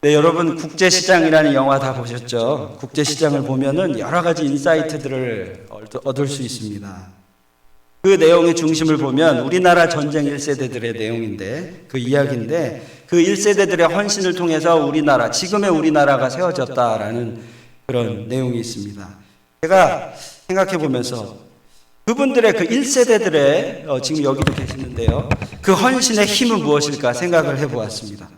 네, 여러분 국제시장이라는 영화 다 보셨죠? 국제시장을 보면은 여러 가지 인사이트들을 얻을 수 있습니다. 그 내용의 중심을 보면 우리나라 전쟁 1세대들의 내용인데, 그 이야기인데, 그 1세대들의 헌신을 통해서 우리나라, 지금의 우리나라가 세워졌다라는 그런 내용이 있습니다. 제가 생각해 보면서 그분들의 그 1세대들의 지금 여기도 계시는데요, 그 헌신의 힘은 무엇일까 생각을 해 보았습니다.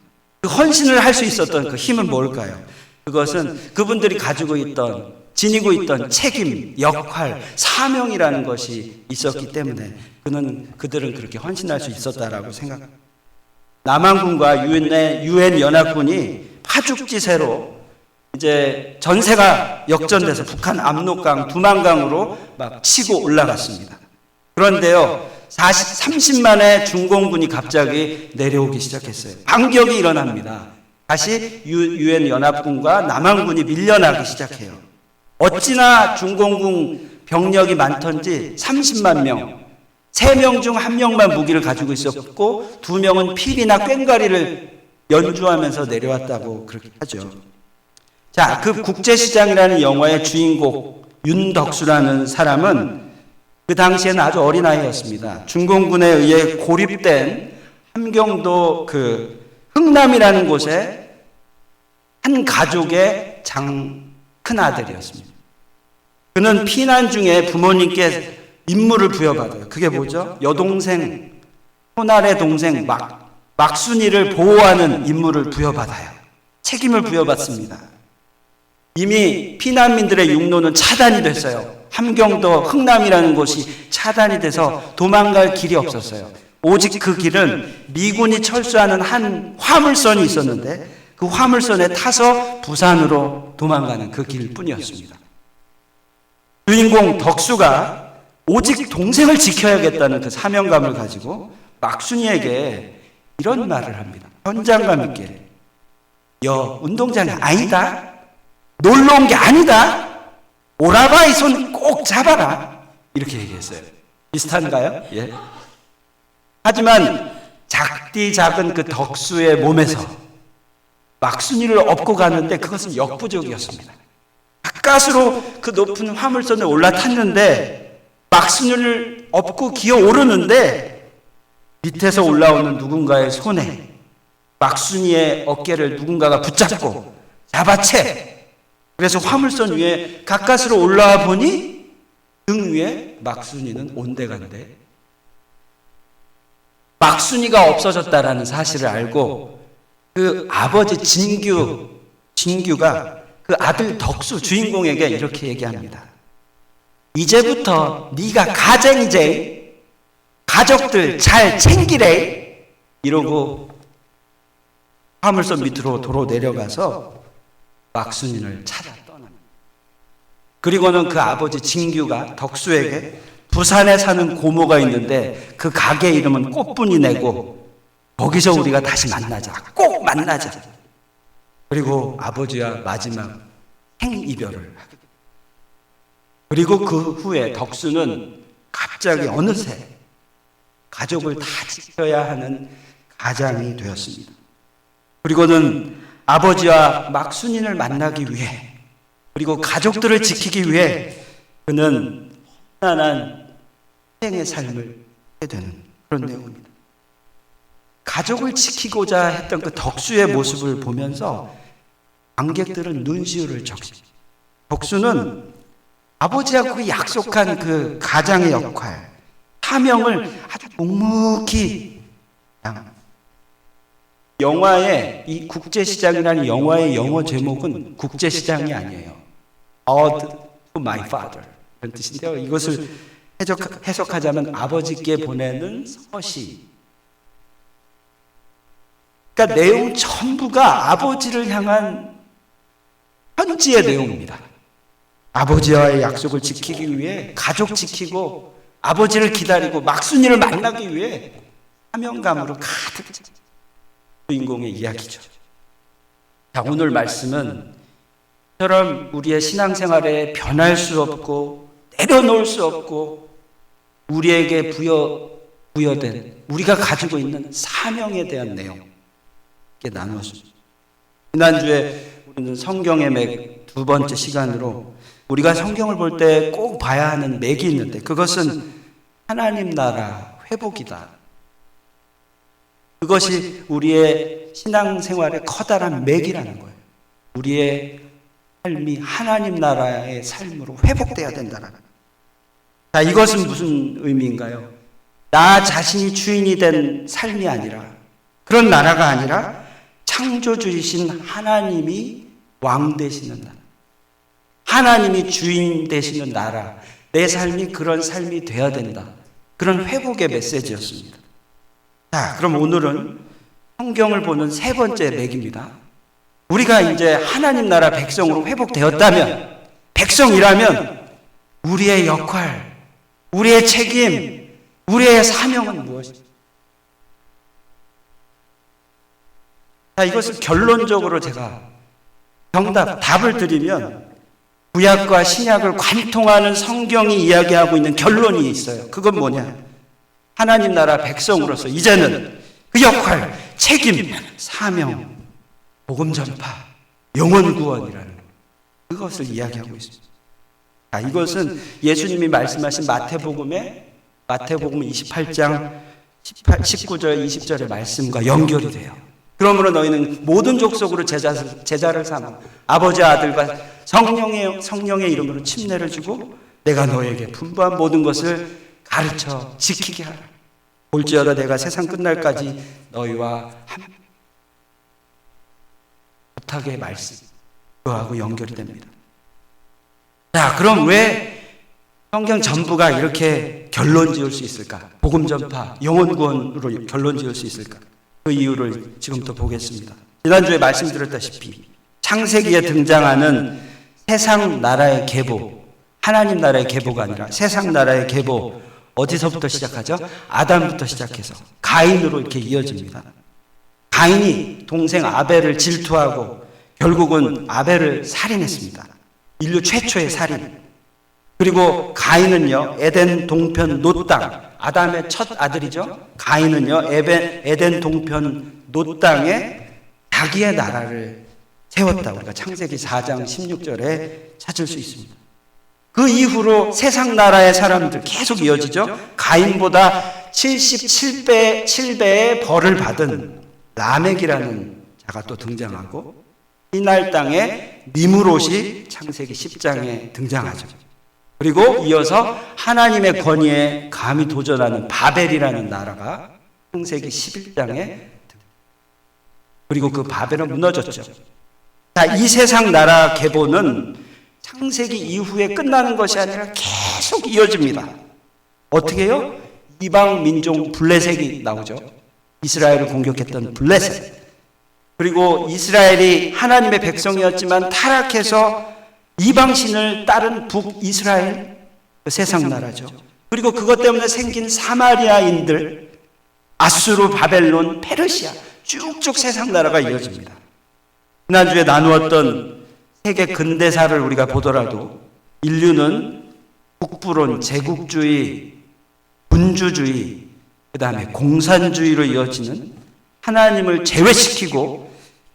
그 헌신을 할 수 있었던 그 힘은 뭘까요? 그것은 그분들이 가지고 있던, 지니고 있던 책임, 역할, 사명이라는 것이 있었기 때문에 그들은 그렇게 헌신할 수 있었다라고 생각합니다. 남한군과 유엔 연합군이 파죽지세로 이제 전세가 역전돼서 북한 압록강, 두만강으로 막 치고 올라갔습니다. 그런데요, 30만의 중공군이 갑자기 내려오기 시작했어요. 반격이 일어납니다. 다시 유엔 연합군과 남한군이 밀려나기 시작해요. 어찌나 중공군 병력이 많던지 30만 명, 3명 중 1명만 무기를 가지고 있었고 2명은 필이나 꽹과리를 연주하면서 내려왔다고 그렇게 하죠. 자, 그 국제시장이라는 영화의 주인공 윤덕수라는 사람은 그 당시에는 아주 어린아이였습니다. 중공군에 의해 고립된 함경도 그 흥남이라는 곳에 한 가족의 큰아들이었습니다. 그는 피난 중에 부모님께 임무를 부여받아요. 그게 뭐죠? 여동생, 호날의 동생 막순이를 보호하는 임무를 부여받아요. 책임을 부여받습니다. 이미 피난민들의 육로는 차단이 됐어요. 함경도 흥남이라는 곳이 차단이 돼서 도망갈 길이 없었어요. 오직 그 길은 미군이 철수하는 한 화물선이 있었는데 그 화물선에 타서 부산으로 도망가는 그 길뿐이었습니다. 주인공 덕수가 오직 동생을 지켜야겠다는 그 사명감을 가지고 막순이에게 이런 말을 합니다. 현장감 있게. 운동장이 아니다. 놀러 온 게 아니다. 오라바이 손 꼭 잡아라. 이렇게 얘기했어요. 비슷한가요? 예. 하지만 작은 그 덕수의 몸에서 막순이를 업고 가는데 그것은 역부족이었습니다. 가까스로 그 높은 화물선에 올라탔는데 막순이를 업고 기어오르는데 밑에서 올라오는 누군가의 손에 막순이의 어깨를 누군가가 붙잡고 잡아채. 그래서 화물선 위에 가까스로 올라와 보니 등 위에 막순이는 온데간데 막순이가 없어졌다라는 사실을 알고 그 아버지 진규가 그 아들 덕수 주인공에게 이렇게 얘기합니다. 이제부터 네가 가정이제, 가족들 잘 챙기래. 이러고 화물선 밑으로 도로 내려가서 막순이를 찾아 떠납니다. 그리고는 그 아버지 진규가 덕수에게 부산에 사는 고모가 있는데 그 가게 이름은 꽃분이네고 거기서 우리가 다시 만나자. 꼭 만나자. 그리고 아버지와 마지막 생이별을 하게 됩니다. 그리고 그 후에 덕수는 갑자기 어느새 가족을 다 지켜야 하는 가장이 되었습니다. 그리고는 아버지와 막순이를 만나기 위해 그리고 가족들을 지키기 위해 그는 험난한 희생의 삶을 하게 되는 그런 내용입니다. 가족을 지키고자 했던 그 덕수의 모습을 보면서 관객들은 눈시울을 적십니다. 덕수는 아버지하고 약속한 그 가장의 역할, 사명을 아주 묵묵히 영화의 이 국제시장이라는 영화의 영어 제목은 국제시장이 아니에요. Ode to my father 그런 뜻인데요. 이것을 해석하자면 아버지께 보내는 서시. 그러니까 내용 전부가 아버지를 향한 편지의 내용입니다. 아버지와의 약속을 지키기 위해 가족 지키고 아버지를 기다리고 막순이를 만나기 위해 사명감으로 가득 주인공의 이야기죠. 자, 오늘 말씀은 처럼 우리의 신앙생활에 변할 수 없고 내려놓을 수 없고 우리에게 부여된 우리가 가지고 있는 사명에 대한 내용 이렇게 나누었습니다. 지난주에 우리는 성경의 맥 두 번째 시간으로 우리가 성경을 볼 때 꼭 봐야 하는 맥이 있는데 그것은 하나님 나라 회복이다. 그것이 우리의 신앙생활의 커다란 맥이라는 거예요. 우리의 삶이 하나님 나라의 삶으로 회복돼야 된다는 거예요. 자, 이것은 무슨 의미인가요? 나 자신이 주인이 된 삶이 아니라, 그런 나라가 아니라 창조주이신 하나님이 왕 되시는 나라, 하나님이 주인 되시는 나라, 내 삶이 그런 삶이 되어야 된다. 그런 회복의 메시지였습니다. 자, 그럼 오늘은 성경을 보는 세 번째 맥입니다. 우리가 이제 하나님 나라 백성으로 회복되었다면, 백성이라면 우리의 역할, 우리의 책임, 우리의 사명은 무엇입니까? 자, 이것을 결론적으로 제가 답을 드리면 구약과 신약을 관통하는 성경이 이야기하고 있는 결론이 있어요. 그건 뭐냐? 하나님 나라 백성으로서 이제는 그 역할, 책임, 사명, 복음 전파, 영혼 구원이라는 그것을 이야기하고 있습니다. 자, 이것은 예수님이 말씀하신 마태복음 28장 19절 20절의 말씀과 연결이 돼요. 그러므로 너희는 모든 족속으로 제자를 삼아 아버지 아들과 성령의 이름으로 침례를 주고 내가 너에게 분부한 모든 것을 가르쳐 지키게 하라. 볼지어다 내가 세상 끝날까지 너희와 함께. 부탁의 말씀, 그거하고 연결이 됩니다. 자, 그럼 왜 성경 전부가 이렇게 결론 지을 수 있을까? 복음 전파, 영혼 구원으로 결론 지을 수 있을까? 그 이유를 지금부터 보겠습니다. 지난주에 말씀드렸다시피 창세기에 등장하는 세상 나라의 계보, 하나님 나라의 계보가 아니라 세상 나라의 계보, 어디서부터 시작하죠? 아담부터 시작해서 가인으로 이렇게 이어집니다. 가인이 동생 아벨을 질투하고 결국은 아벨을 살인했습니다. 인류 최초의 살인. 그리고 가인은요, 에덴 동편 놋 땅, 아담의 첫 아들이죠. 가인은요, 에덴 동편 놋 땅에 자기의 나라를 세웠다. 우리가 창세기 4장 16절에 찾을 수 있습니다. 그 이후로 세상 나라의 사람들 계속 이어지죠. 가인보다 77배의 벌을 받은 라멕이라는 자가 또 등장하고 시날 땅에 니므롯이 창세기 10장에 등장하죠. 그리고 이어서 하나님의 권위에 감히 도전하는 바벨이라는 나라가 창세기 11장에 그리고 그 바벨은 무너졌죠. 자, 이 세상 나라 계보는 창세기 이후에 끝나는 것이 아니라 계속 이어집니다. 어떻게 해요? 이방 민족 블레셋이 나오죠. 이스라엘을 공격했던 블레셋. 그리고 이스라엘이 하나님의 백성이었지만 타락해서 이방신을 따른 북이스라엘, 그 세상 나라죠. 그리고 그것 때문에 생긴 사마리아인들, 아수르, 바벨론, 페르시아, 쭉쭉 세상 나라가 이어집니다. 지난주에 나누었던 세계 근대사를 우리가 보더라도 인류는 국부론, 제국주의, 군주주의, 그 다음에 공산주의로 이어지는 하나님을 제외시키고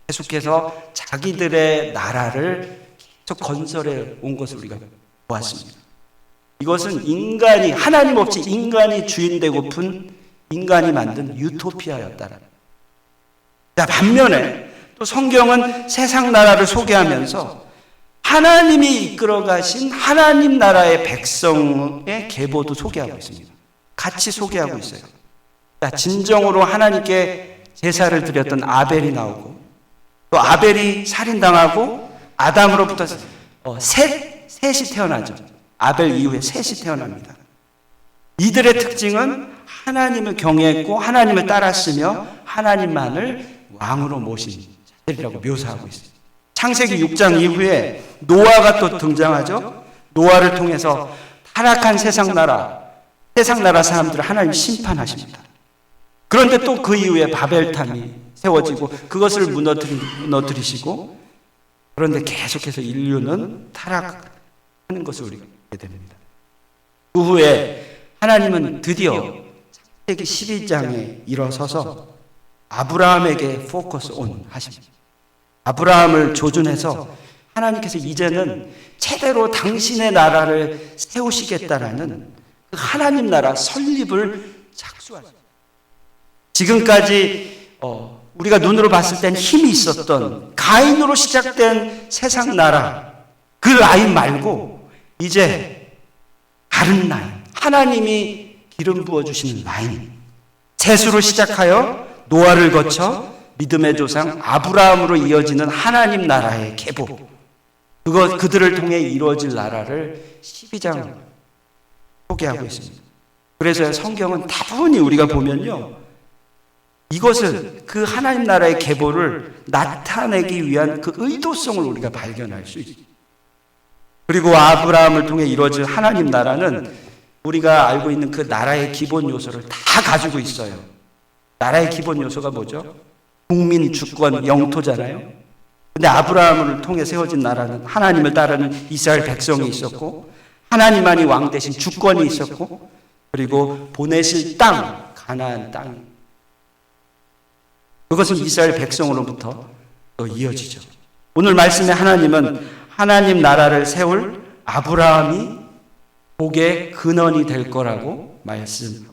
계속해서 자기들의 나라를 계속 건설해 온 것을 우리가 보았습니다. 이것은 인간이, 하나님 없이 인간이 주인 되고픈 인간이 만든 유토피아였다는. 자, 반면에 또 성경은 세상 나라를 소개하면서 하나님이 이끌어 가신 하나님 나라의 백성의 계보도 소개하고 있습니다. 같이 소개하고 있어요. 자, 진정으로 하나님께 제사를 드렸던 아벨이 나오고 또 아벨이 살인당하고 아담으로부터 셋이 태어나죠. 아벨 이후에 셋이 태어납니다. 이들의 특징은 하나님을 경외했고 하나님을 따랐으며 하나님만을 왕으로 모신 자들이라고 묘사하고 있습니다. 창세기 6장 이후에 노아가 또 등장하죠. 노아를 통해서 타락한 세상 나라 사람들을 하나님 심판하십니다. 그런데 또 그 이후에 바벨탑이 세워지고 그것을 무너뜨리시고 그런데 계속해서 인류는 타락하는 것을 우리가 보게 됩니다. 그 후에 하나님은 드디어 창세기 12장에 일어서서 아브라함에게 포커스 온 하십니다. 아브라함을 조준해서 하나님께서 이제는 제대로 당신의 나라를 세우시겠다라는 그 하나님 나라 설립을 착수하셨어요. 지금까지 우리가 눈으로 봤을 땐 힘이 있었던 가인으로 시작된 세상 나라, 그 라인 말고 이제 다른 라인, 하나님이 기름 부어주시는 라인, 셋으로 시작하여 노아를 거쳐 믿음의 조상 아브라함으로 이어지는 하나님 나라의 계보, 그들을 통해 이루어질 나라를 12장 소개하고 있습니다. 그래서 성경은 다분히 우리가 보면요, 이것을, 그 하나님 나라의 계보를 나타내기 위한 그 의도성을 우리가 발견할 수 있습니다. 그리고 아브라함을 통해 이루어질 하나님 나라는 우리가 알고 있는 그 나라의 기본 요소를 다 가지고 있어요. 나라의 기본 요소가 뭐죠? 국민, 주권, 영토잖아요. 근데 아브라함을 통해 세워진 나라는 하나님을 따르는 이스라엘 백성이 있었고, 하나님만이 왕 대신 주권이 있었고, 그리고 보내실 땅, 가나안 땅, 그것은 이스라엘 백성으로부터 또 이어지죠. 오늘 말씀의 하나님은 하나님 나라를 세울 아브라함이 복의 근원이 될 거라고 말씀합니다.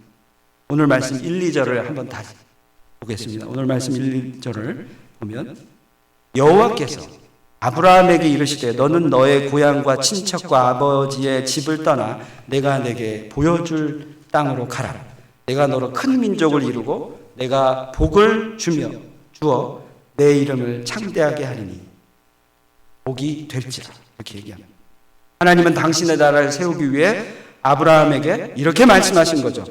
오늘 말씀 1, 2절을 한번 다시 보겠습니다. 오늘 말씀 1, 2절을 보면, 여호와께서 아브라함에게 이르시되 너는 너의 고향과 친척과 아버지의 집을 떠나 내가 내게 보여줄 땅으로 가라. 내가 너로 큰 민족을 이루고 내가 복을 주어 내 이름을 창대하게 하리니 복이 될지라. 이렇게 얘기합니다. 하나님은 당신의 나라를 세우기 위해 아브라함에게 이렇게 말씀하신 거죠.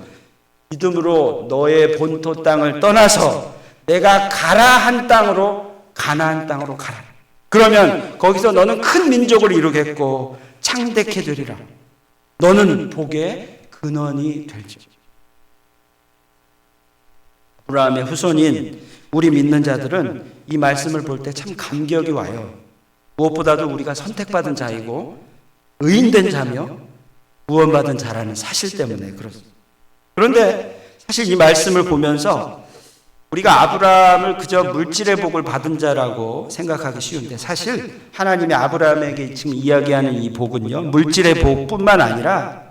믿음으로 너의 본토 땅을 떠나서 내가 가라 한 땅으로, 가나안 땅으로 가라. 그러면 거기서 너는 큰 민족을 이루겠고 창대케 되리라. 너는 복의 근원이 될지. 아브라함의 후손인 우리 믿는 자들은 이 말씀을 볼 때 참 감격이 와요. 무엇보다도 우리가 선택받은 자이고 의인된 자며 구원받은 자라는 사실 때문에 그렇습니다. 그런데 사실 이 말씀을 보면서 우리가 아브라함을 그저 물질의 복을 받은 자라고 생각하기 쉬운데, 사실 하나님이 아브라함에게 지금 이야기하는 이 복은요, 물질의 복뿐만 아니라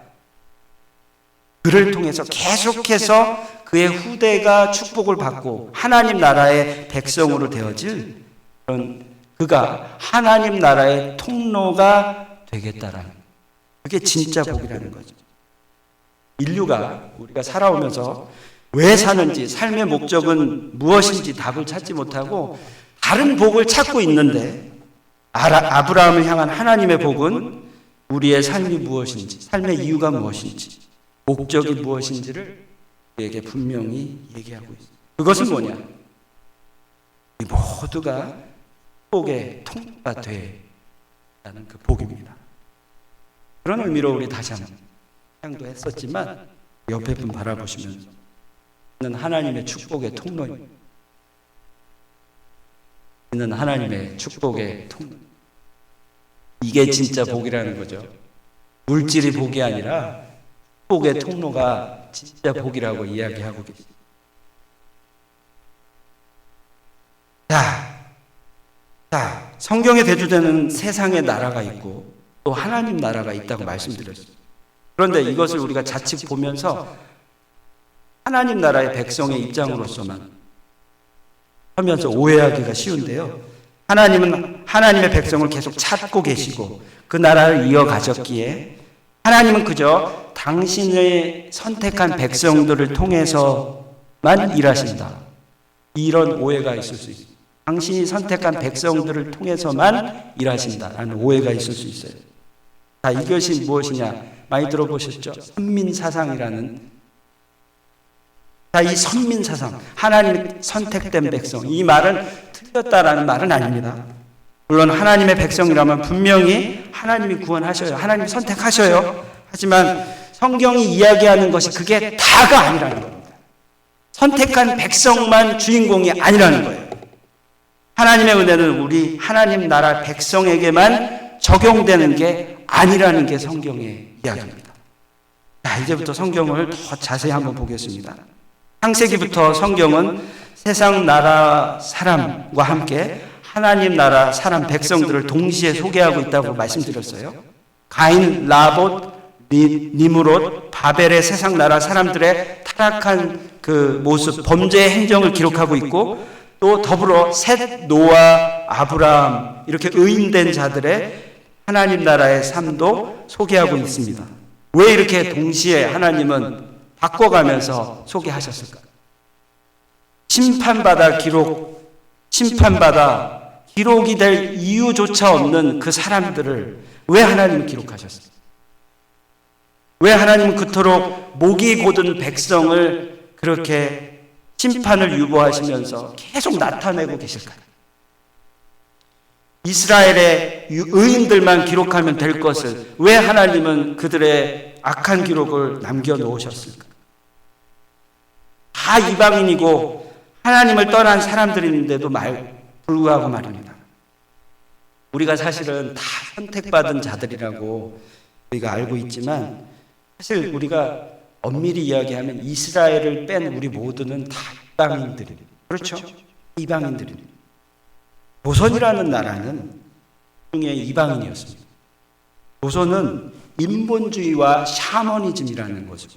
그를 통해서 계속해서 그의 후대가 축복을 받고 하나님 나라의 백성으로 되어질 그런, 그가 하나님 나라의 통로가 되겠다라는, 그게 진짜 복이라는 거죠. 인류가, 우리가 살아오면서 왜 사는지, 삶의 목적은 무엇인지 답을 찾지 못하고 다른 복을 찾고 있는데, 아브라함을 향한 하나님의 복은 우리의 삶이 무엇인지, 삶의 이유가 무엇인지, 목적이 무엇인지를 우리에게 분명히 얘기하고 있습니다. 그것은 뭐냐? 우리 모두가 복의 통로가 되라는 그 복입니다. 그런 의미로 우리 다시 한번 향도 했었지만, 옆에 분 바라보시면서 는 하나님의 축복의 통로입니다. 이는 하나님의 축복의 통로. 이게 진짜 복이라는 거죠. 물질이 복이 아니라 축복의 통로가 진짜 복이라고 이야기하고 계십니다. 자, 성경에 대두되는 세상의 나라가 있고 또 하나님 나라가 있다고 말씀드렸어요. 그런데 이것을 우리가 자칫 보면서 하나님 나라의 백성의 입장으로서만 하면서 오해하기가 쉬운데요. 하나님은 하나님의 백성을 계속 찾고 계시고 그 나라를 이어가셨기에 하나님은 그저 당신의 선택한 백성들을 통해서만 일하신다. 이런 오해가 있을 수 있습니다. 당신이 선택한 백성들을 통해서만 일하신다라는 오해가 있을 수 있어요. 자, 이것이 무엇이냐? 많이 들어보셨죠? 선민사상이라는. 자, 이 선민사상, 하나님 선택된 백성, 이 말은 틀렸다라는 말은 아닙니다. 물론 하나님의 백성이라면 분명히 하나님이 구원하셔요. 하나님이 선택하셔요. 하지만 성경이 이야기하는 것이 그게 다가 아니라는 겁니다. 선택한 백성만 주인공이 아니라는 거예요. 하나님의 은혜는 우리 하나님 나라 백성에게만 적용되는 게 아니라는 게 성경의 이야기입니다. 자, 이제부터 성경을 더 자세히 한번 보겠습니다. 창세기부터 성경은 세상 나라 사람과 함께 하나님 나라 사람 백성들을 동시에 소개하고 있다고 말씀드렸어요. 가인, 라봇, 니므롯, 바벨의 세상 나라 사람들의 타락한 그 모습, 범죄의 행정을 기록하고 있고, 또 더불어 셋, 노아, 아브라함 이렇게 의인된 자들의 하나님 나라의 삶도 소개하고 있습니다. 왜 이렇게 동시에 하나님은 바꿔가면서 소개하셨을까? 심판받아 기록이 될 이유조차 없는 그 사람들을 왜 하나님은 기록하셨을까? 왜 하나님은 그토록 목이 곧은 백성을 그렇게 심판을 유보하시면서 계속 나타내고 계실까요? 이스라엘의 의인들만 기록하면 될 것을 왜 하나님은 그들의 악한 기록을 남겨놓으셨을까? 다 이방인이고 하나님을 떠난 사람들인데도 불구하고 말입니다. 우리가 사실은 다 선택받은 자들이라고 우리가 알고 있지만, 사실 우리가 엄밀히 이야기하면 이스라엘을 뺀 우리 모두는 다 이방인들입니다. 그렇죠? 이방인들입니다. 조선이라는 나라는 중에 이방인이었습니다. 조선은 인본주의와 샤머니즘이라는 것을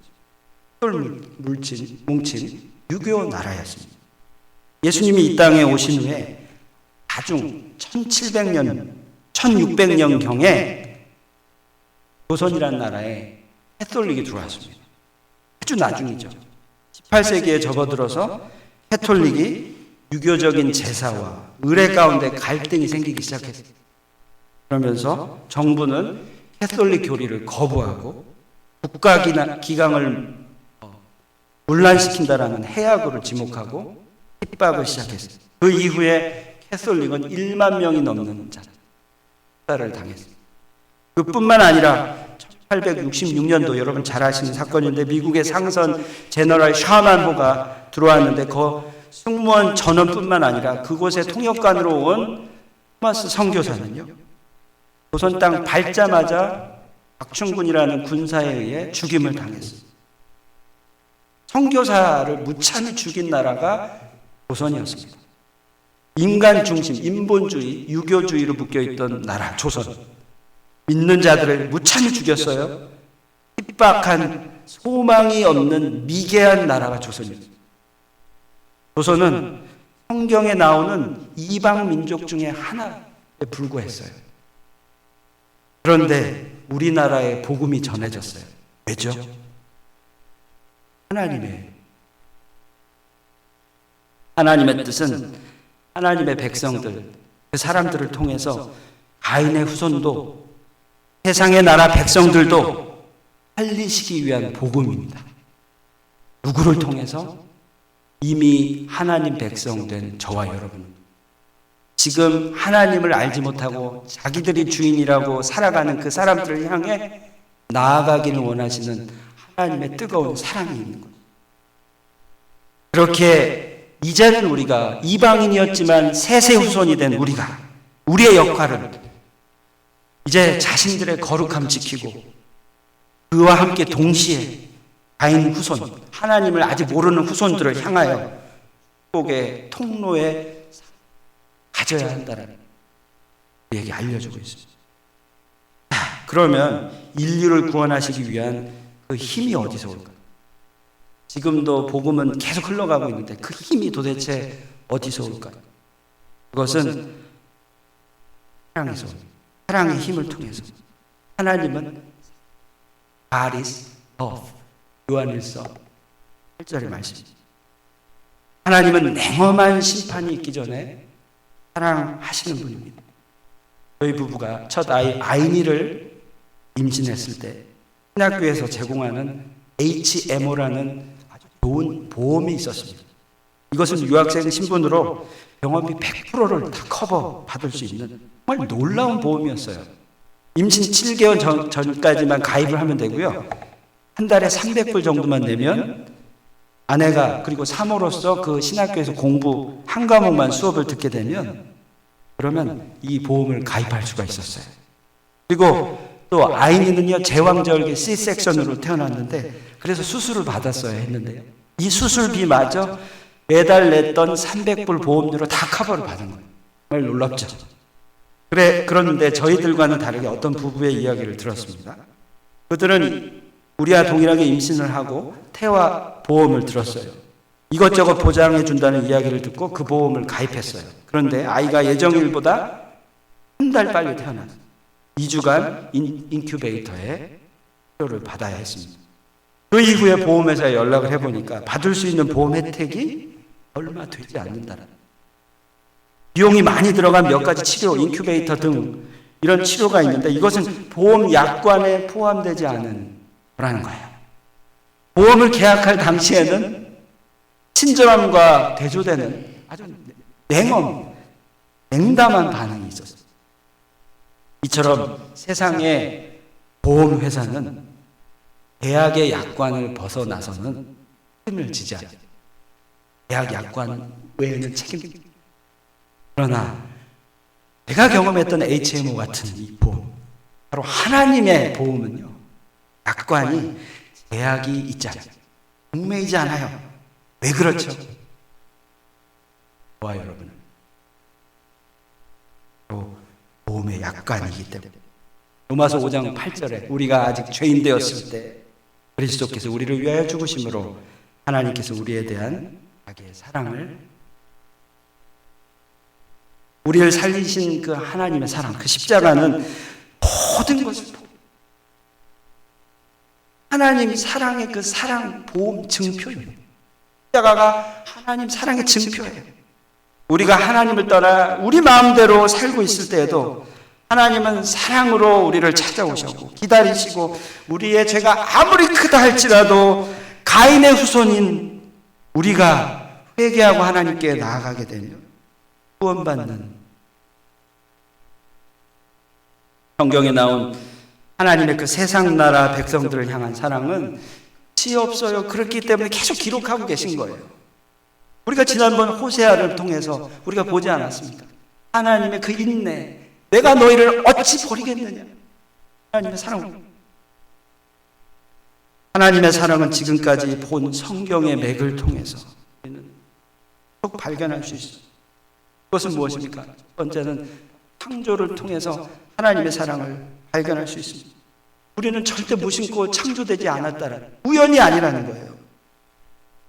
뭉친 유교 나라였습니다. 예수님이 이 땅에 오신 후에 나중 1700년, 1600년경에 조선이라는 나라에 캐톨릭이 들어왔습니다. 아주 나중이죠. 18세기에 접어들어서 캐톨릭이 유교적인 제사와 의례 가운데 갈등이 생기기 시작했어요. 그러면서 정부는 캐톨릭 교리를 거부하고 국가기강을 문란시킨다라는 해악으로 지목하고 핍박을 시작했어요. 그 이후에 캐톨릭은 1만 명이 넘는 자살을 당했어요. 그뿐만 아니라 1866년도 여러분 잘 아시는 사건인데, 미국의 상선 제너럴 샤먼호가 들어왔는데 그 승무원 전원뿐만 아니라 그곳에 통역관으로 온 토마스 선교사는요, 조선 땅 밟자마자 박충군이라는 군사에 의해 죽임을 당했어요. 선교사를 무참히 죽인 나라가 조선이었습니다. 인간 중심, 인본주의, 유교주의로 묶여있던 나라 조선. 믿는 자들을 무참히 죽였어요. 핍박한 소망이 없는 미개한 나라가 조선이었습니다. 조선은 성경에 나오는 이방 민족 중에 하나에 불과했어요. 그런데 우리나라에 복음이 전해졌어요. 왜죠? 하나님의 뜻은 하나님의 백성들, 그 사람들을 통해서 가인의 후손도 세상의 나라 백성들도 살리시기 위한 복음입니다. 누구를 통해서? 이미 하나님 백성 된 저와 여러분. 지금 하나님을 알지 못하고 자기들이 주인이라고 살아가는 그 사람들을 향해 나아가기를 원하시는 하나님의 뜨거운 사랑이 있는 거예요. 그렇게 이제는 우리가 이방인이었지만 셋의 후손이 된 우리의 역할은 이제 자신들의 거룩함 지키고 그와 함께 동시에 가인 후손, 하나님을 아직 모르는 후손들을 향하여 축복의 통로에 가져야 한다는 우리에게 알려주고 있습니다. 그러면 인류를 구원하시기 위한 그 힘이 어디서 올까요? 지금도 복음은 계속 흘러가고 있는데 그 힘이 도대체 어디서 올까요? 그것은 사랑에서 옵니다. 사랑의 힘을 통해서. 하나님은 God is love. 요한일서 8절의 말씀입니다. 하나님은 냉엄한 심판이 있기 전에 사랑하시는 분입니다. 저희 부부가 첫 아이 아이니를 임신했을 때 신학교에서 제공하는 HMO라는 아주 좋은 보험이 있었습니다. 이것은 유학생 신분으로 병원비 100%를 다 커버 받을 수 있는 정말 놀라운 보험이었어요. 임신 7개월 전까지만 가입을 하면 되고요. 한 달에 300불 정도만 내면 아내가 그리고 사모로서 그 신학교에서 공부 한 과목만 수업을 듣게 되면 그러면 이 보험을 가입할 수가 있었어요. 그리고 또 아이니는요 제왕절개 C섹션으로 태어났는데 그래서 수술을 받았어야 했는데요. 이 수술비마저 매달 냈던 300불 보험료로 다 커버를 받은 거예요. 정말 놀랍죠. 그런데 저희들과는 다르게 어떤 부부의 이야기를 들었습니다. 그들은 우리와 동일하게 임신을 하고 태아 보험을 들었어요. 이것저것 보장해 준다는 이야기를 듣고 그 보험을 가입했어요. 그런데 아이가 예정일보다 한 달 빨리 태어났어요. 2주간 인큐베이터에 치료를 받아야 했습니다. 그 이후에 보험회사에 연락을 해보니까 받을 수 있는 보험 혜택이 얼마 되지 않는다는, 비용이 많이 들어간 몇 가지 치료, 인큐베이터 등 이런 치료가 있는데 이것은 보험 약관에 포함되지 않은 거라는 거예요. 보험을 계약할 당시에는 친절함과 대조되는 아주 냉담한 반응이 있었어요. 이처럼 세상의 보험회사는 계약의 약관을 벗어나서는 책임을 지지 않아요. 계약 약관 외에는 책임. 그러나 제가 경험했던 HMO 같은 이 보험, 바로 하나님의 보험은요, 약관이 계약이 있지 않아요. 얽매이지 않아요. 왜 그렇죠? 저와 여러분은 바로 보험의 약관이기 때문에 로마서 5장 8절에 우리가 아직 죄인 되었을 때 그리스도께서 우리를 위하여 죽으심으로 하나님께서 우리에 대한 자기의 사랑을, 우리를 살리신 그 하나님의 사랑, 그 십자가는 모든 것을 하나님 사랑의 그 사랑 보험 증표입니다. 십자가가 하나님 사랑의 증표예요. 우리가 하나님을 떠나 우리 마음대로 살고 있을 때에도 하나님은 사랑으로 우리를 찾아오셨고 기다리시고, 우리의 죄가 아무리 크다 할지라도 가인의 후손인 우리가 회개하고 하나님께 나아가게 되면 구원받는, 성경에 나온 하나님의 그 세상 나라 백성들을 향한 사랑은 끝이 없어요. 그렇기 때문에 계속 기록하고 계신 거예요. 우리가 지난번 호세아를 통해서 우리가 보지 않았습니까? 하나님의 그 인내, 내가 너희를 어찌 버리겠느냐. 하나님의 사랑, 하나님의 사랑은 지금까지 본 성경의 맥을 통해서 우리는 꼭 발견할 수 있어요. 그것은 무엇입니까? 첫 번째는 창조를 통해서 하나님의 사랑을 발견할 수 있습니다. 우리는 절대 무심코 창조되지 않았다라는, 우연이 아니라는 거예요.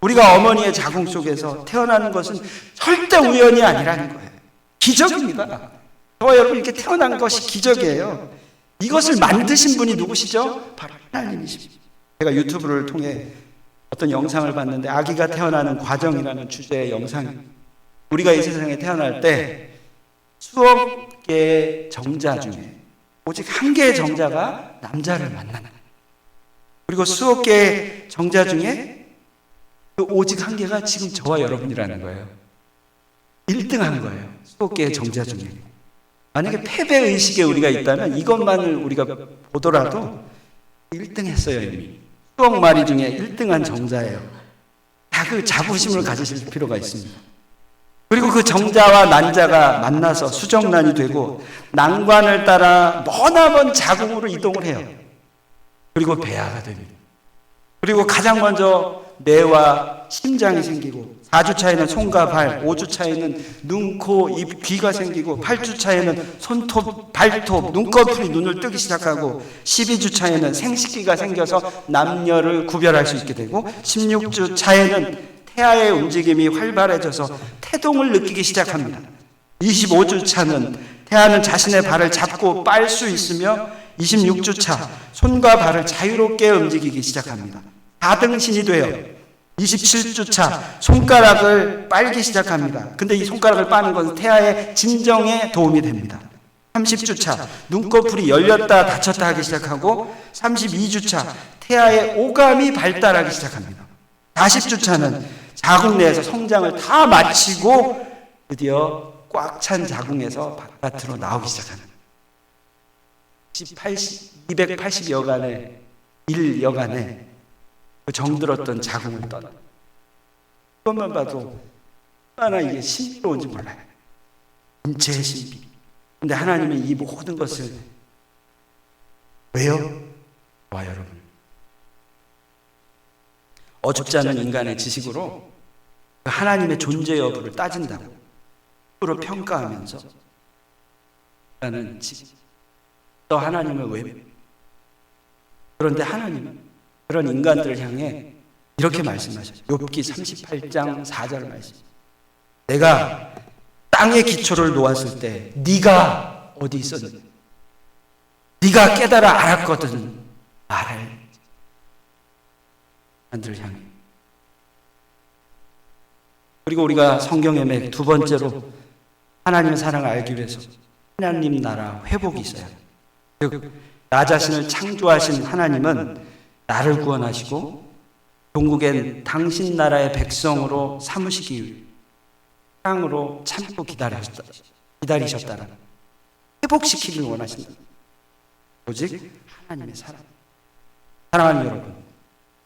우리가 어머니의 자궁 속에서 태어나는 것은 절대 우연이 아니라는 거예요. 기적입니다. 저와 여러분 이렇게 태어난 것이 기적이에요. 이것을 만드신 분이 누구시죠? 바로 하나님이십니다. 제가 유튜브를 통해 어떤 영상을 봤는데 아기가 태어나는 과정이라는 주제의 영상, 우리가 이 세상에 태어날 때 수억 개의 정자 중에 오직 한 개의 정자가 남자를 만나는, 그리고 수억 개의 정자 중에 그 오직 한 개가 지금 저와 여러분이라는 거예요. 1등한 거예요. 수억 개의 정자 중에. 만약에 패배의식에 우리가 있다면 이것만을 우리가 보더라도 1등 했어요. 이미 수억 마리 중에 1등한 정자예요. 다 그 자부심을 가지실 필요가 있습니다. 그리고 그 정자와 난자가 만나서 수정란이 되고 난관을 따라 머나먼 자궁으로 이동을 해요. 그리고 배아가 됩니다. 그리고 가장 먼저 뇌와 심장이 생기고, 4주 차에는 손과 발, 5주 차에는 눈, 코, 입, 귀가 생기고, 8주 차에는 손톱, 발톱, 눈꺼풀이 눈을 뜨기 시작하고, 12주 차에는 생식기가 생겨서 남녀를 구별할 수 있게 되고, 16주 차에는 태아의 움직임이 활발해져서 태동을 느끼기 시작합니다. 25주 차는 태아는 자신의 발을 잡고 빨 수 있으며 26주 차 손과 발을 자유롭게 움직이기 시작합니다. 4등신이 돼요. 27주 차 손가락을 빨기 시작합니다. 근데 이 손가락을 빠는 것은 태아의 진정에 도움이 됩니다. 30주 차 눈꺼풀이 열렸다 닫혔다 하기 시작하고, 32주 차 태아의 오감이 발달하기 시작합니다. 40주 차는 자궁 내에서 성장을 다 마치고 드디어 꽉 찬 자궁에서 바깥으로 나오기 시작합니다. 280여간의 1여간에 그 정들었던 자궁을 떠나, 그것만 봐도 얼마나 이게 신비로운지 몰라요. 인체의 신비. 근데 하나님은 이 모든 것을 왜요? 와 여러분, 어줍지 않은 인간의 지식으로 하나님의 존재 여부를 따진다고, 함부로 평가하면서 나는 또 하나님을 왜? 그런데 하나님은 그런 인간들을 향해 이렇게 말씀하셔요. 욥기 38장 4절 말씀. 내가 땅의 기초를 놓았을 때 네가 어디 있었니? 네가 깨달아 알았거든 말할 인간들을 향해. 그리고 우리가 성경의 맥 두 번째로 하나님의 사랑을 알기 위해서 하나님 나라 회복이 있어요. 즉 나 자신을 창조하신 하나님은 나를 구원하시고 종국엔 당신 나라의 백성으로 삼으시기 위해 사랑으로 참고 기다리셨다는 회복시키길 원하신다. 오직 하나님의 사랑. 사랑하는 여러분,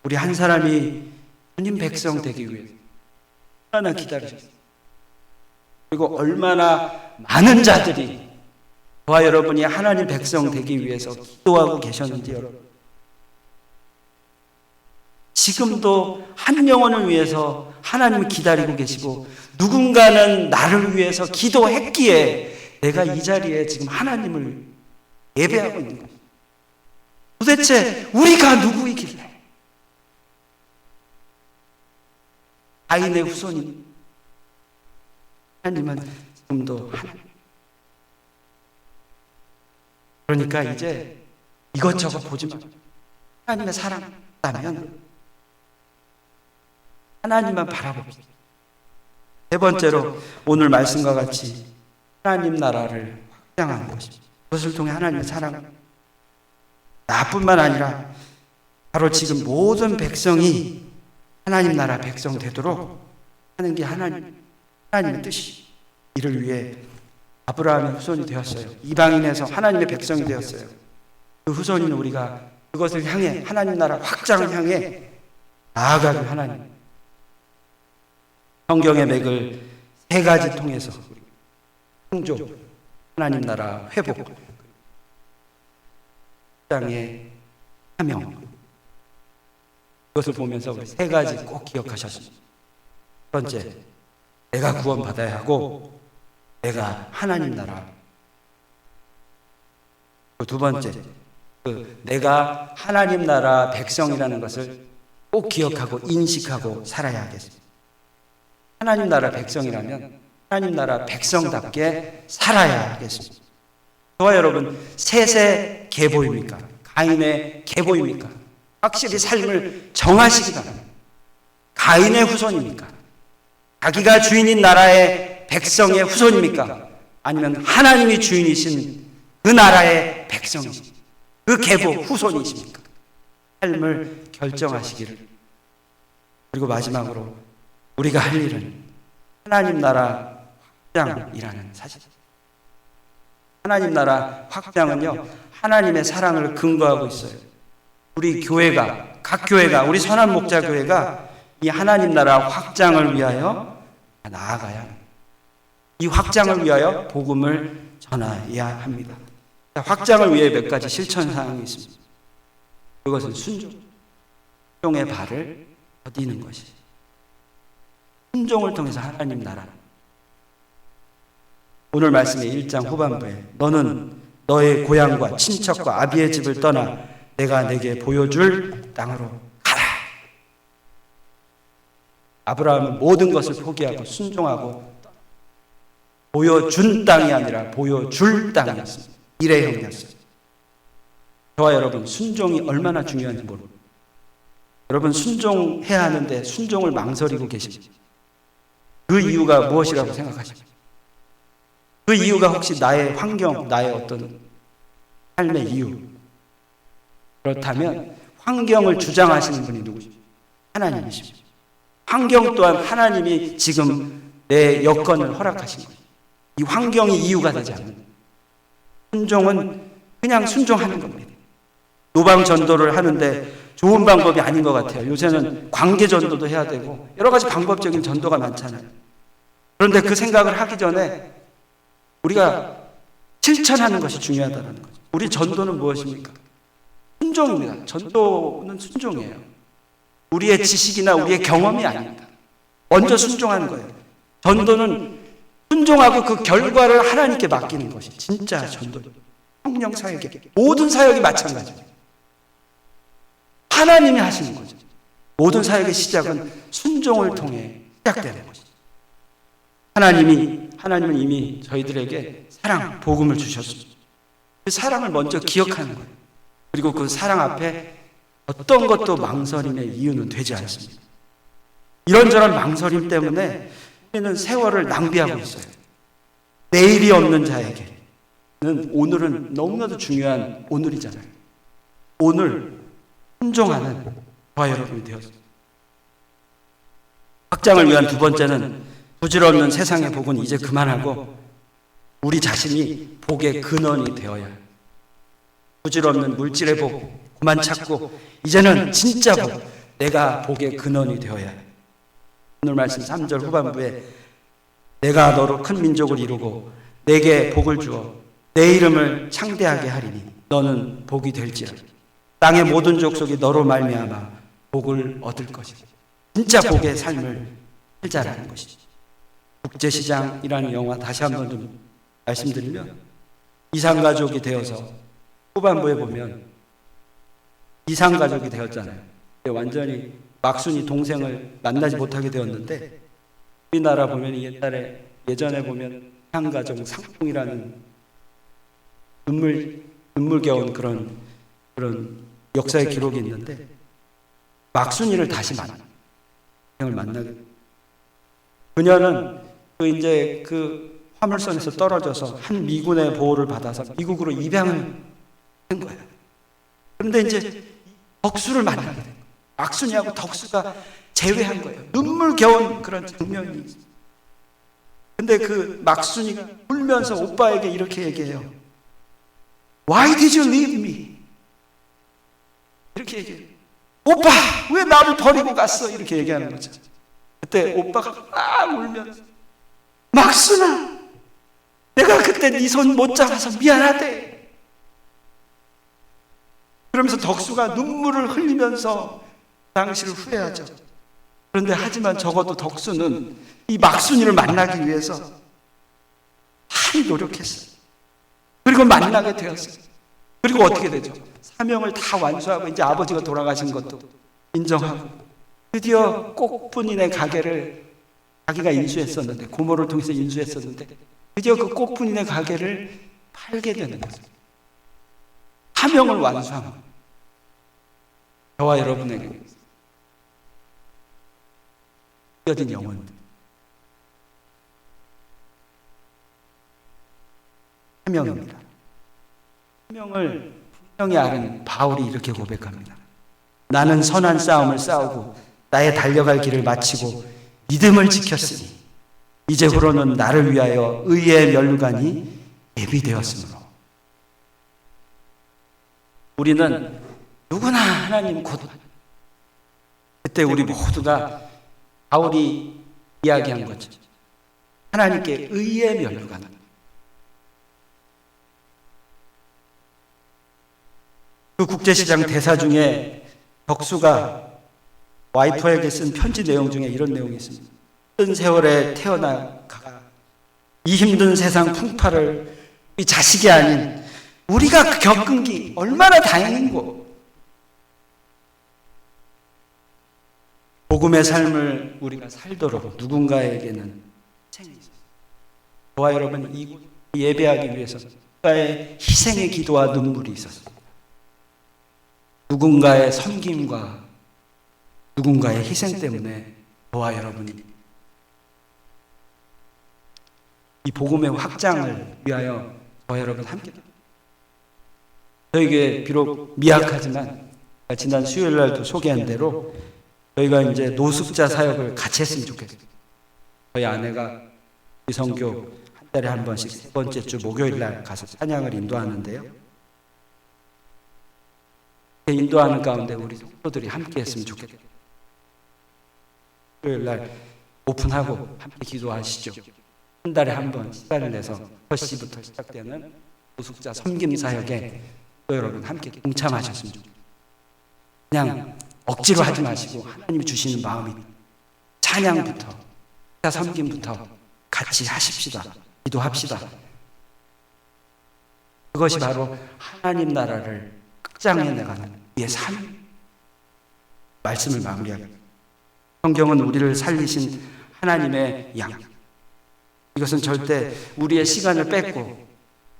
우리 한 사람이 주님 백성 되기 위해 얼마나 기다리셨어요. 그리고 얼마나 많은 자들이 저와 여러분이 하나님 백성 되기 위해서 기도하고 계셨는지 여러분, 지금도 한 영혼을 위해서 하나님을 기다리고 계시고 누군가는 나를 위해서 기도했기에 내가 이 자리에 지금 하나님을 예배하고 있는 거예요. 도대체 우리가 누구이길래 가인의 후손이 하나님은 지금도 하나님. 그러니까 이제 이것저것 보지 마. 하나님의 사랑이라면 하나님만 바라봅시다. 세 번째로 오늘 말씀과 같이 하나님 나라를 확장하는 것입니다. 그것을 통해 하나님의 사랑, 나뿐만 아니라 바로 지금 모든 백성이 하나님 나라 백성 되도록 하는 게 하나님의 뜻이. 이를 위해 아브라함의 후손이 되었어요. 이방인에서 하나님의 백성이 되었어요. 그 후손인 우리가 그것을 향해 하나님 나라 확장을 향해 나아가길 하나님. 성경의 맥을 세 가지 통해서 창조, 하나님 나라 회복, 땅의 사명, 그것을 보면서 우리 세 가지 꼭 기억하셨습니다. 첫 번째, 내가 구원받아야 하고 내가 하나님 나라. 두 번째, 내가 하나님 나라 백성이라는 것을 꼭 기억하고 인식하고 살아야 하겠습니다. 하나님 나라 백성이라면 하나님 나라 백성답게 살아야 하겠습니다. 저와 여러분, 셋의 계보입니까? 가인의 계보입니까? 확실히 삶을 정하시기 바랍니다. 가인의 후손입니까? 자기가 주인인 나라의 백성의 후손입니까? 아니면 하나님이 주인이신 그 나라의 백성이십니까? 그 계보 후손이십니까? 삶을 결정하시기를. 그리고 마지막으로 우리가 할 일은 하나님 나라 확장이라는 사실. 하나님 나라 확장은요, 하나님의 사랑을 근거하고 있어요. 우리 교회가, 각 교회가, 우리 선한 목자 교회가 이 하나님 나라 확장을 위하여 나아가야 합니다. 이 확장을 위하여 복음을 전해야 합니다. 확장을 위해 몇 가지 실천 사항이 있습니다. 그것은 순종의 발을 디디는 것이. 순종을 통해서 하나님 나라. 오늘 말씀의 1장 후반부에 너는 너의 고향과 친척과 아비의 집을 떠나 내가 내게 보여줄 땅으로 가라. 아브라함은 모든 것을 포기하고 순종하고 보여준 땅이 아니라 보여줄 땅이었습니다. 일회형이었어요. 저와 여러분, 순종이 얼마나 중요한지 모릅니다. 여러분, 순종해야 하는데 순종을 망설이고 계십니다. 그 이유가 무엇이라고 생각하십니까? 그 이유가 혹시 나의 환경, 나의 어떤 삶의 이유? 그렇다면 환경을 주장하시는 분이 누구십니까? 하나님이십니다. 환경 또한 하나님이 지금 내 여건을 허락하신 거예요. 이 환경이 이유가 되지 않는. 순종은 그냥 순종하는 겁니다. 노방 전도를 하는데 좋은 방법이 아닌 것 같아요. 요새는 관계 전도도 해야 되고 여러 가지 방법적인 전도가 많잖아요. 그런데 그 생각을 하기 전에 우리가 실천하는 것이 중요하다는 거죠. 우리 전도는 무엇입니까? 순종입니다. 전도는 순종이에요. 우리의 지식이나 우리의 경험이 아닙니다. 먼저 순종하는 거예요. 전도는 순종하고 그 결과를 하나님께 맡기는 것이 진짜 전도. 성령 사역에 모든 사역이 마찬가지입니다. 하나님이 하시는 거죠. 모든 사역의 시작은 순종을 통해 시작되는 것이죠. 하나님은 이미 저희들에게 사랑, 복음을 주셨습니다. 그 사랑을 먼저 기억하는 거예요. 그리고 그 사랑 앞에 어떤 것도 망설임의 이유는 되지 않습니다. 이런저런 망설임 때문에 우리는 세월을 낭비하고 있어요. 내일이 없는 자에게는 오늘은 너무나도 중요한 오늘이잖아요. 오늘 순종하는 저와 여러분이 되었습니다. 확장을 위한 두 번째는 부질없는 세상의 복은 이제 그만하고 우리 자신이 복의 근원이 되어야 해요. 부질없는 물질의 복 그만 찾고 이제는 진짜 복, 내가 복의 근원이 되어야 해요. 오늘 말씀 3절 후반부에 내가 너로 큰 민족을 이루고 내게 복을 주어 내 이름을 창대하게 하리니 너는 복이 될지라. 땅의 모든 족속이 너로 말미암아 복을 얻을 것이다. 진짜 복의 삶을 살자라는 것이죠. 국제시장이라는 영화 다시 한번 좀 말씀드리면 이상가족이 되어서 후반부에 보면 이상가족이 되었잖아요. 완전히 막순이 동생을 만나지 못하게 되었는데 우리나라 보면 예전에 보면 이상가족 상봉이라는 눈물겨운 그런 역사의 기록이 있는데 막순이를 다시 만나게 그녀는 그 화물선에서 떨어져서 한 미군의 보호를 받아서 미국으로 입양을 한 거예요. 그런데 이제 덕수를 만나게 된 거예요. 막순이하고 덕수가 재회한 거예요. 눈물겨운 그런 장면이 있어요. 근데 그 막순이가 울면서 오빠에게 이렇게 얘기해요. Why did you leave me? 이렇게 얘기해요. 오빠 왜 나를 버리고 갔어? 이렇게 얘기하는 거죠. 그때 오빠가 막 울면서 막순아 내가 그때 네 손 못 잡아서 미안하대. 그러면서 덕수가 눈물을 흘리면서 당시를 후회하죠. 그런데 하지만 적어도 덕수는 이 막순이를 만나기 위해서 많이 노력했어요. 그리고 만나게 되었어요. 그리고 어떻게 되죠? 사명을 다 완수하고 이제 아버지가 돌아가신 것도 인정하고 드디어 꽃분이네 가게를 자기가 인수했었는데 고모를 통해서 인수했었는데 드디어 그 꽃분이네 가게를 팔게 되는 거죠. 사명을 완수한 거예요. 저와 여러분에게 뼈진 영혼들 사명입니다. 사명을 분명히 아는 바울이 이렇게 고백합니다. 나는 선한 싸움을 싸우고 나의 달려갈 길을 마치고 믿음을 지켰으니 이제후로는 나를 위하여 의의 면류관이 예비되었으므로. 우리는 누구나 하나님 곧 그때 우리 모두가 바울이 이야기한 거죠. 하나님께 의의 면류관. 그 국제시장 대사 중에 덕수가 와이프에게 쓴 편지 내용 중에 이런 내용이 있습니다. 힘든 세월에 태어나가 이 힘든 세상 풍파를 이 자식이 아닌 우리가 겪은 게 얼마나 다행인고 복음의 삶을 우리가 살도록 누군가에게는 희생이 있어요. 저와 여러분 이 예배하기 위해서 누군가의 희생의 기도와 눈물이 있었습니다. 누군가의 섬김과 누군가의 희생 때문에 저와 여러분이 이 복음의 확장을 위하여 저와 여러분 함께 저에게 비록 미약하지만 지난 수요일 날도 소개한 대로 저희가 이제 노숙자 사역을 같이 했으면 좋겠어요. 저희 아내가 이성교 한 달에 한 번씩 세 번째 주 목요일 날 가서 찬양을 인도하는데요. 인도하는 가운데 우리 성도들이 함께 했으면 좋겠다. 토요일 날 오픈하고 함께 기도하시죠. 한 달에 한 번 시간을 내서 6시부터 시작되는 노숙자 섬김 사역에 또 여러분 함께 동참하셨으면 좋겠습니다. 그냥 억지로 하지 마시고 하나님이 주시는 마음이 찬양부터 섬김부터 같이 하십시다. 기도합시다. 그것이 바로 하나님 나라를 끝장내 나가는 우리의 삶. 말씀을 마무리합니다. 성경은 우리를 살리신 하나님의 양. 이것은 절대 우리의 시간을 뺏고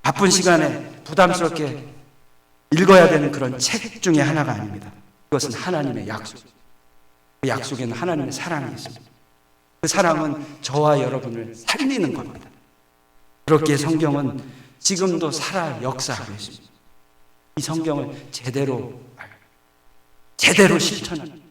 바쁜 시간에 부담스럽게 읽어야 되는 그런 책 중에 하나가 아닙니다. 그것은 하나님의 약속. 그 약속에는 하나님의 사랑이 있습니다. 그 사랑은 저와 여러분을 살리는 겁니다. 그렇기에 성경은 지금도 살아 역사하고 있습니다. 이 성경을 제대로 실천하는